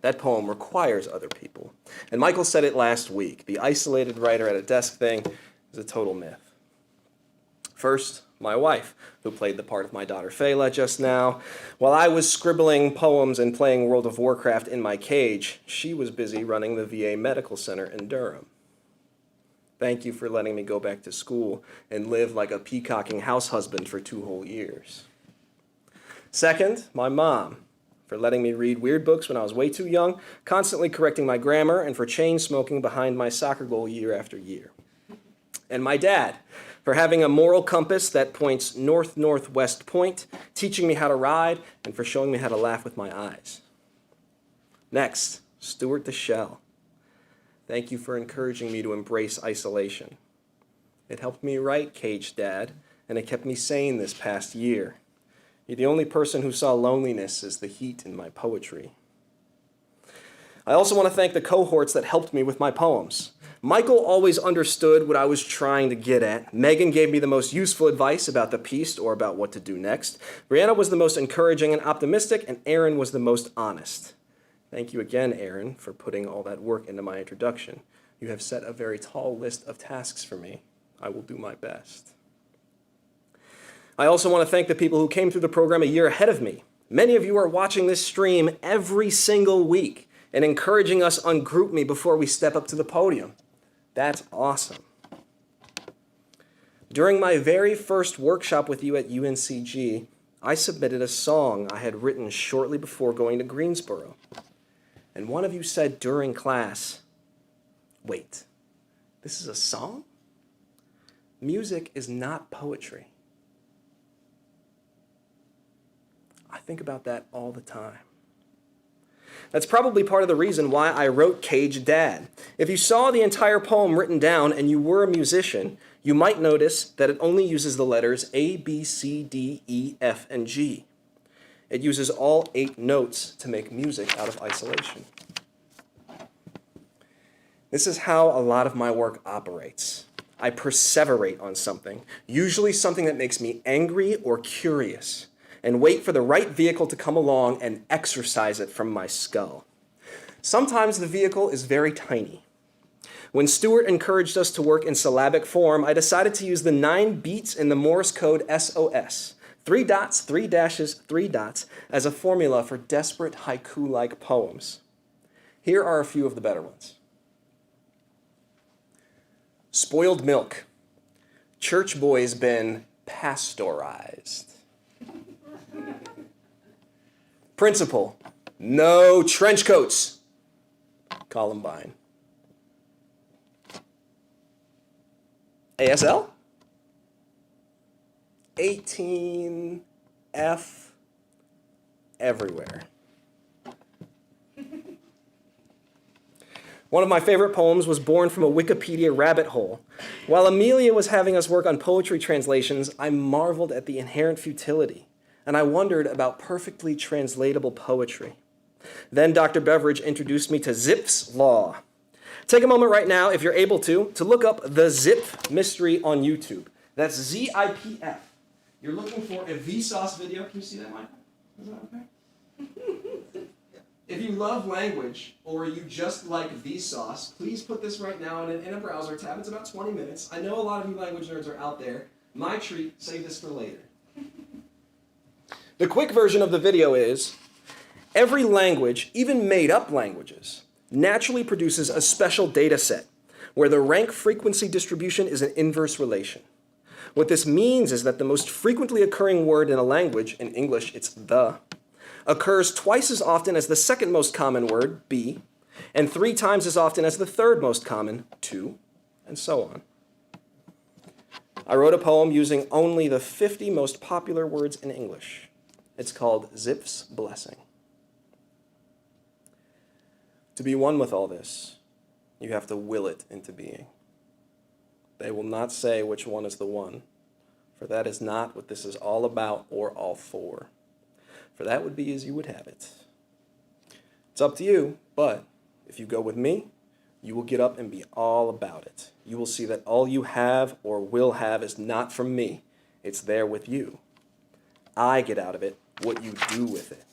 That poem requires other people. And Michael said it last week. The isolated writer at a desk thing is a total myth. First, my wife, who played the part of my daughter Fela just now. While I was scribbling poems and playing World of Warcraft in my cage, she was busy running the VA Medical Center in Durham. Thank you for letting me go back to school and live like a peacocking house husband for 2 whole years. Second, my mom, for letting me read weird books when I was way too young, constantly correcting my grammar, and for chain smoking behind my soccer goal year after year. And my dad, for having a moral compass that points north-northwest point, teaching me how to ride, and for showing me how to laugh with my eyes. Next, Stuart the Shell. Thank you for encouraging me to embrace isolation. It helped me write Caged Dad, and it kept me sane this past year. You're the only person who saw loneliness as the heat in my poetry. I also want to thank the cohorts that helped me with my poems. Michael always understood what I was trying to get at. Megan gave me the most useful advice about the piece or about what to do next. Brianna was the most encouraging and optimistic, and Aaron was the most honest. Thank you again, Aaron, for putting all that work into my introduction. You have set a very tall list of tasks for me. I will do my best. I also want to thank the people who came through the program a year ahead of me. Many of you are watching this stream every single week and encouraging us on GroupMe before we step up to the podium. That's awesome. During my very first workshop with you at UNCG, I submitted a song I had written shortly before going to Greensboro. And one of you said during class, "Wait, this is a song? Music is not poetry." I think about that all the time. That's probably part of the reason why I wrote Caged Dad. If you saw the entire poem written down and you were a musician, you might notice that it only uses the letters A, B, C, D, E, F, and G. It uses all 8 notes to make music out of isolation. This is how a lot of my work operates. I perseverate on something, usually something that makes me angry or curious, and wait for the right vehicle to come along and exorcise it from my skull. Sometimes the vehicle is very tiny. When Stuart encouraged us to work in syllabic form, I decided to use the 9 beats in the Morse code SOS, 3 dots, 3 dashes, 3 dots, as a formula for desperate haiku-like poems. Here are a few of the better ones. Spoiled milk. Church boy's been pasteurized. Principal, no trench coats. Columbine. ASL? 18F everywhere. One of my favorite poems was born from a Wikipedia rabbit hole. While Amelia was having us work on poetry translations, I marveled at the inherent futility, and I wondered about perfectly translatable poetry. Then Dr. Beveridge introduced me to Zipf's Law. Take a moment right now, if you're able to look up the Zipf mystery on YouTube. That's ZIPF. You're looking for a Vsauce video. Can you see that, Michael? Is that okay? If you love language, or you just like Vsauce, please put this right now in a browser tab. It's about 20 minutes. I know a lot of you language nerds are out there. My treat, save this for later. The quick version of the video is, every language, even made-up languages, naturally produces a special data set where the rank frequency distribution is an inverse relation. What this means is that the most frequently occurring word in a language, in English it's the, occurs twice as often as the second most common word, be, and 3 times as often as the third most common, to, and so on. I wrote a poem using only the 50 most popular words in English. It's called Zipf's Blessing. To be one with all this, you have to will it into being. They will not say which one is the one, for that is not what this is all about or all for. For that would be as you would have it. It's up to you, but if you go with me, you will get up and be all about it. You will see that all you have or will have is not from me. It's there with you. I get out of it what you do with it.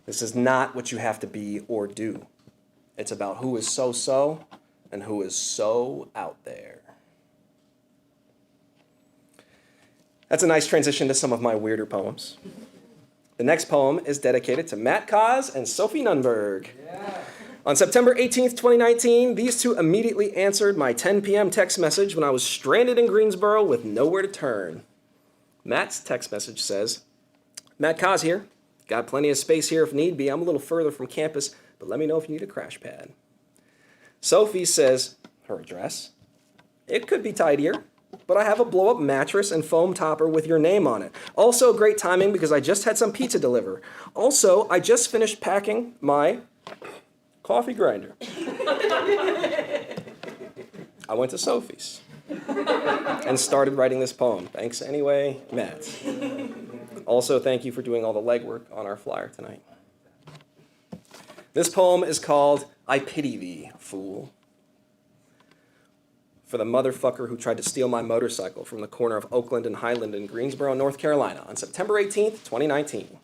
This is not what you have to be or do. It's about who is so and who is so out there. That's a nice transition to some of my weirder poems. The next poem is dedicated to Matt Kaz and Sophie Nunberg. Yeah. On September 18th, 2019, these two immediately answered my 10 p.m. text message when I was stranded in Greensboro with nowhere to turn. Matt's text message says, Matt Kaz here. Got plenty of space here if need be. I'm a little further from campus, but let me know if you need a crash pad. Sophie says, her address, it could be tidier, but I have a blow-up mattress and foam topper with your name on it. Also great timing because I just had some pizza deliver. Also, I just finished packing my coffee grinder. I went to Sophie's and started writing this poem. Thanks anyway, Matt. Also, thank you for doing all the legwork on our flyer tonight. This poem is called I Pity Thee, Fool. For the motherfucker who tried to steal my motorcycle from the corner of Oakland and Highland in Greensboro, North Carolina on September 18th, 2019.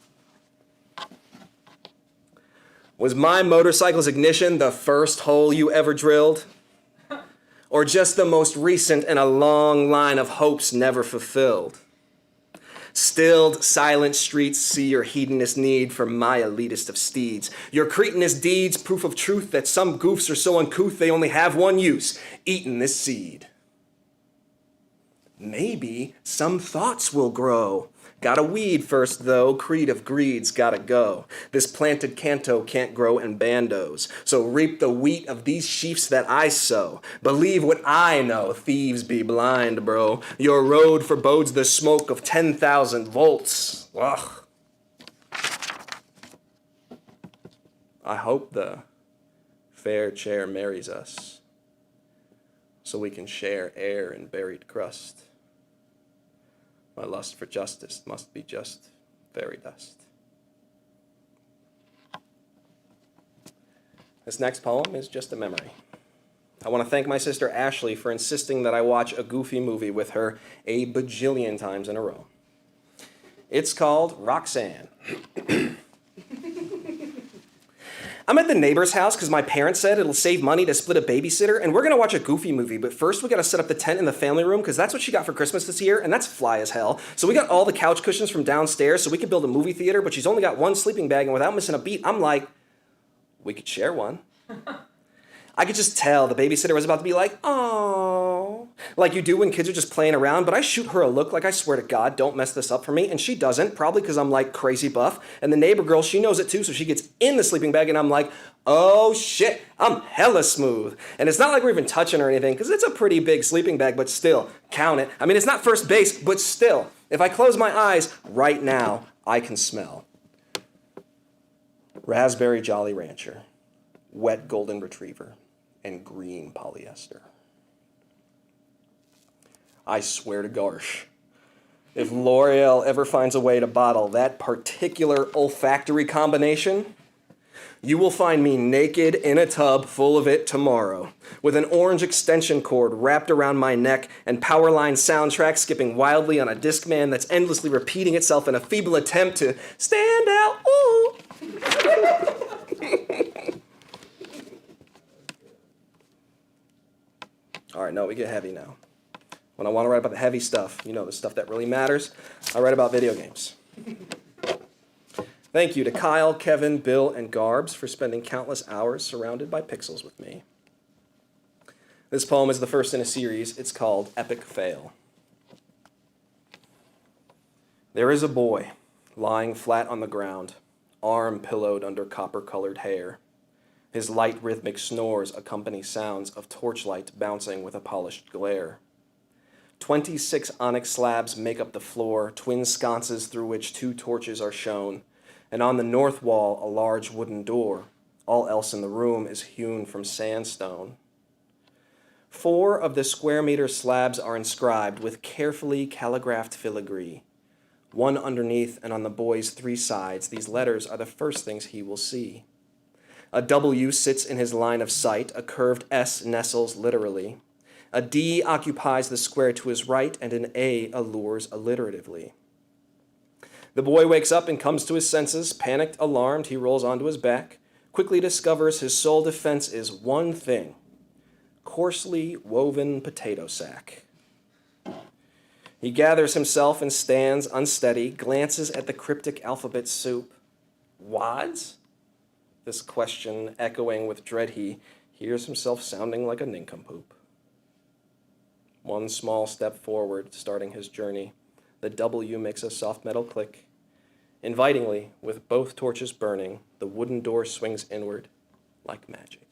Was my motorcycle's ignition the first hole you ever drilled? Or just the most recent in a long line of hopes never fulfilled? Stilled, silent streets see your hedonist need for my elitist of steeds. Your cretinous deeds, proof of truth that some goofs are so uncouth they only have one use, eating this seed. Maybe some thoughts will grow. Gotta weed first, though. Creed of greed's gotta go. This planted canto can't grow in bandos. So reap the wheat of these sheaves that I sow. Believe what I know. Thieves be blind, bro. Your road forebodes the smoke of 10,000 volts. Ugh. I hope the fair chair marries us so we can share air and buried crust. My lust for justice must be just fairy dust. This next poem is just a memory. I want to thank my sister Ashley for insisting that I watch a Goofy movie with her a bajillion times in a row. It's called Roxanne. I'm at the neighbor's house because my parents said it'll save money to split a babysitter, and we're going to watch a Goofy movie, but first we got to set up the tent in the family room because that's what she got for Christmas this year, and that's fly as hell. So we got all the couch cushions from downstairs so we could build a movie theater, but she's only got one sleeping bag, and without missing a beat, I'm like, we could share one. I could just tell the babysitter was about to be like, oh, like you do when kids are just playing around, but I shoot her a look like I swear to God, don't mess this up for me, and she doesn't, probably because I'm like crazy buff, and the neighbor girl, she knows it too, so she gets in the sleeping bag, and I'm like, oh shit, I'm hella smooth. And it's not like we're even touching or anything, because it's a pretty big sleeping bag, but still, count it. I mean, it's not first base, but still, if I close my eyes right now, I can smell Raspberry Jolly Rancher, wet golden retriever, and green polyester. I swear to gosh, if L'Oreal ever finds a way to bottle that particular olfactory combination, you will find me naked in a tub full of it tomorrow, with an orange extension cord wrapped around my neck and Powerline soundtrack skipping wildly on a Discman that's endlessly repeating itself in a feeble attempt to stand out. Ooh. All right, no, we get heavy now. When I want to write about the heavy stuff, the stuff that really matters, I write about video games. Thank you to Kyle, Kevin, Bill, and Garbs for spending countless hours surrounded by pixels with me. This poem is the first in a series. It's called Epic Fail. There is a boy lying flat on the ground, arm pillowed under copper-colored hair. His light rhythmic snores accompany sounds of torchlight bouncing with a polished glare. 26 onyx slabs make up the floor, twin sconces through which 2 torches are shown, and on the north wall a large wooden door. All else in the room is hewn from sandstone. 4 of the square meter slabs are inscribed with carefully calligraphed filigree. 1 underneath and on the boy's 3 sides, these letters are the first things he will see. A W sits in his line of sight, a curved S nestles literally. A D occupies the square to his right, and an A allures alliteratively. The boy wakes up and comes to his senses. Panicked, alarmed, he rolls onto his back, quickly discovers his sole defense is one thing: coarsely woven potato sack. He gathers himself and stands unsteady, glances at the cryptic alphabet soup. Wads? This question echoing with dread, he hears himself sounding like a nincompoop. 1 small step forward, starting his journey. The W makes a soft metal click. Invitingly, with both torches burning, the wooden door swings inward like magic.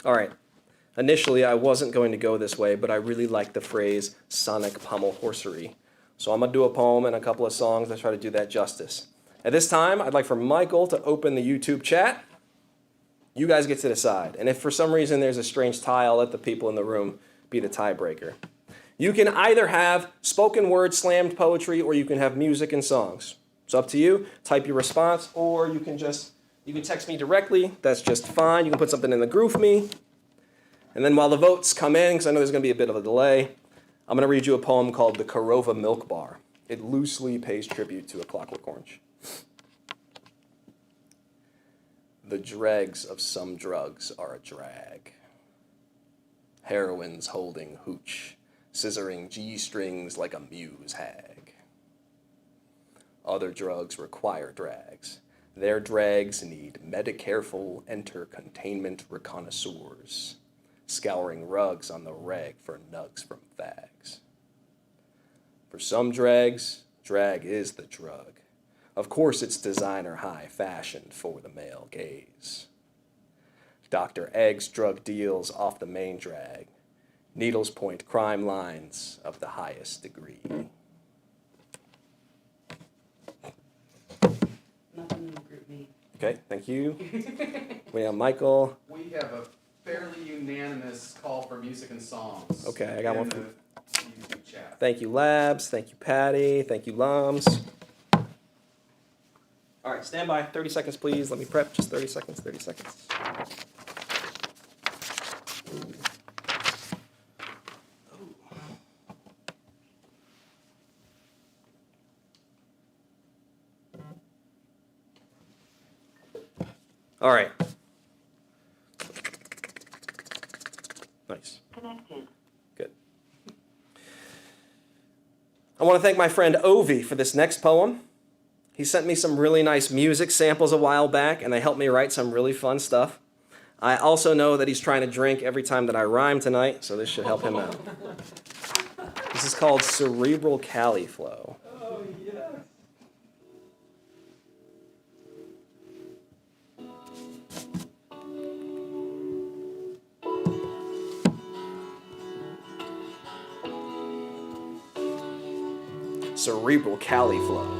All right. Initially, I wasn't going to go this way, but I really like the phrase sonic pommel horsery. So I'm going to do a poem and a couple of songs that try to do that justice. At this time, I'd like for Michael to open the YouTube chat. You guys get to decide. And if for some reason there's a strange tie, I'll let the people in the room be the tiebreaker. You can either have spoken word slammed poetry, or you can have music and songs. It's up to you. Type your response, or you can text me directly. That's just fine. You can put something in the GroupMe. And then while the votes come in, because I know there's going to be a bit of a delay, I'm going to read you a poem called The Korova Milk Bar. It loosely pays tribute to A Clockwork Orange. The dregs of some drugs are a drag. Heroines holding hooch, scissoring G-strings like a muse hag. Other drugs require drags. Their drags need metacareful enter-containment reconnoisseurs, scouring rugs on the reg for nugs from fags. For some drags, drag is the drug. Of course it's designer high fashioned for the male gaze. Dr. Egg's drug deals off the main drag. Needles point crime lines of the highest degree. Nothing in the GroupMe. Okay, thank you. We have Michael. We have a fairly unanimous call for music and songs. Okay, I got one in for the YouTube chat. Thank you, Labs. Thank you, Patty. Thank you, Lums. All right, stand by. 30 seconds, please. Let me prep. Just 30 seconds, 30 seconds. All right. Nice. Connected. Good. I want to thank my friend Ovi for this next poem. He sent me some really nice music samples a while back, and they helped me write some really fun stuff. I also know that he's trying to drink every time that I rhyme tonight, so this should help him out. This is called Cerebral Cali Flow. Oh, yeah. Cerebral Cali Flow.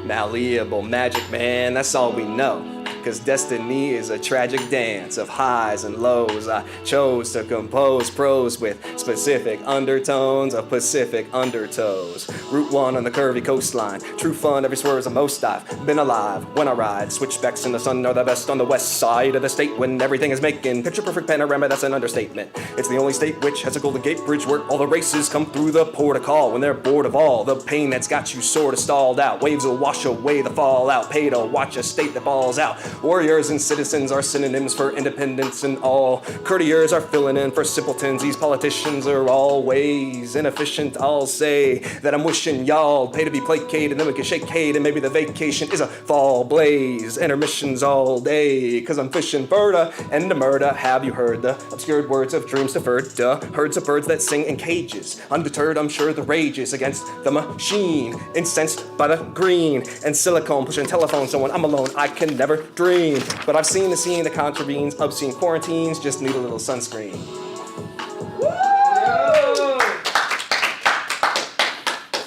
Malleable magic, man, that's all we know. Cause destiny is a tragic dance of highs and lows. I chose to compose prose with specific undertones of Pacific undertows. Route 1 on the curvy coastline. True fun, every swerve's the most I've been alive. When I ride, switchbacks in the sun are the best on the west side of the state. When everything is making picture perfect panorama, that's an understatement. It's the only state which has a Golden Gate Bridge where all the races come through the port of call. When they're bored of all the pain that's got you sort of stalled out, waves will wash away the fallout. Pay to watch a state that falls out. Warriors and citizens are synonyms for independence and all. Courtiers are filling in for simpletons. These politicians are always inefficient. I'll say that I'm wishing y'all pay to be placated, and then we can shake Kate, and maybe the vacation is a fall blaze. Intermissions all day, cause I'm fishing Berta and the murder. Have you heard the obscured words of dreams deferred? Duh. Herds of birds that sing in cages. Undeterred, I'm sure the rages against the machine. Incensed by the green and silicone, pushing telephones, someone I'm alone, I can never dream. But I've seen the scene that contravenes obscene quarantines, just need a little sunscreen.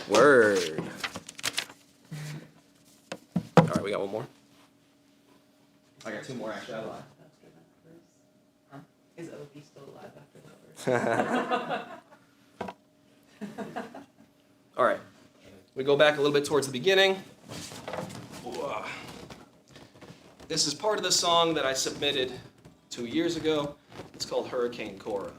Word. All right, we got one more. I got two more actually. I lied. Is Opie still alive after that? All right. We go back a little bit towards the beginning. This is part of the song that I submitted 2 years ago. It's called Hurricane Cora.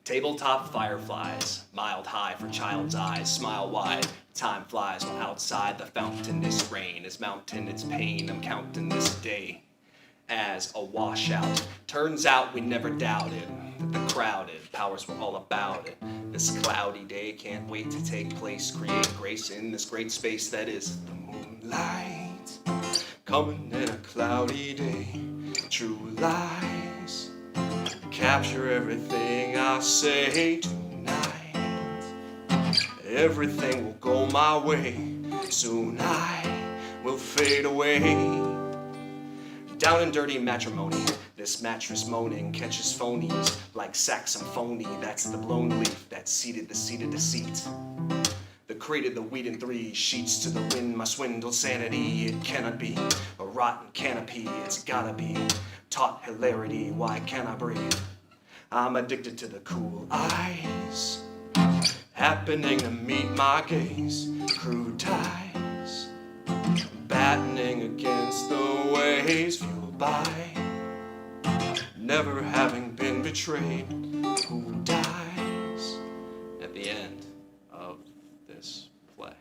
Tabletop fireflies, mild high for child's eyes, smile wide, time flies when outside the fountain. This rain is mountain, it's pain, I'm counting this day as a washout. Turns out we never doubted that the crowded powers were all about it. This cloudy day can't wait to take place, create grace in this great space that is the moonlight. Coming in a cloudy day, true lies. Capture everything I say tonight. Everything will go my way. Soon I will fade away. Down in dirty matrimony, this mattress moaning catches phonies like saxophony. That's the blown leaf that seated the seat of deceit. The created the wheat in 3 sheets to the wind. My swindled sanity, it cannot be a rotten canopy. It's gotta be taught hilarity. Why can't I breathe? I'm addicted to the cool eyes happening to meet my gaze. Crude ties battening against the waves, fueled by never having been betrayed. Who dies at the end of this play?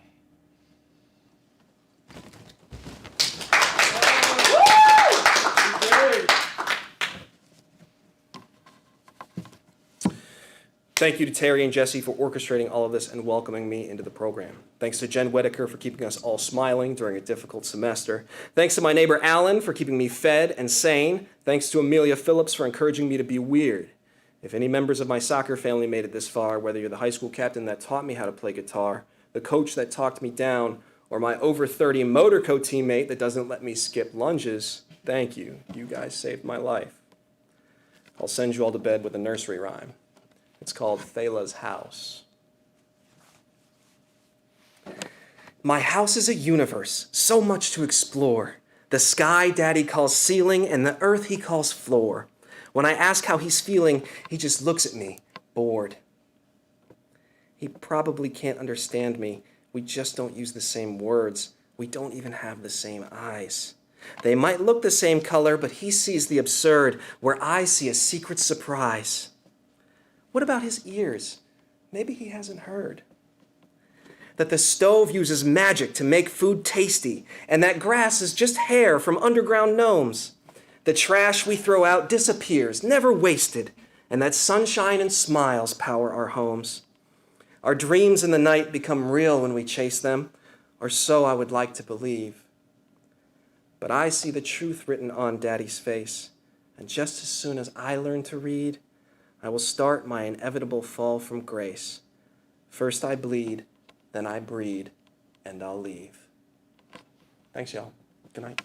Thank you to Terry and Jesse for orchestrating all of this and welcoming me into the program. Thanks to Jen Whitaker for keeping us all smiling during a difficult semester. Thanks to my neighbor Alan for keeping me fed and sane. Thanks to Amelia Phillips for encouraging me to be weird. If any members of my soccer family made it this far, whether you're the high school captain that taught me how to play guitar, the coach that talked me down, or my over 30 motor co teammate that doesn't let me skip lunges, thank you. You guys saved my life. I'll send you all to bed with a nursery rhyme. It's called Thela's House. My house is a universe, so much to explore. The sky Daddy calls ceiling and the earth he calls floor. When I ask how he's feeling, he just looks at me, bored. He probably can't understand me. We just don't use the same words. We don't even have the same eyes. They might look the same color, but he sees the absurd, where I see a secret surprise. What about his ears? Maybe he hasn't heard that the stove uses magic to make food tasty, and that grass is just hair from underground gnomes. The trash we throw out disappears, never wasted, and that sunshine and smiles power our homes. Our dreams in the night become real when we chase them, or so I would like to believe. But I see the truth written on Daddy's face, and just as soon as I learn to read, I will start my inevitable fall from grace. First I bleed, then I breed, and I'll leave. Thanks, y'all. Good night.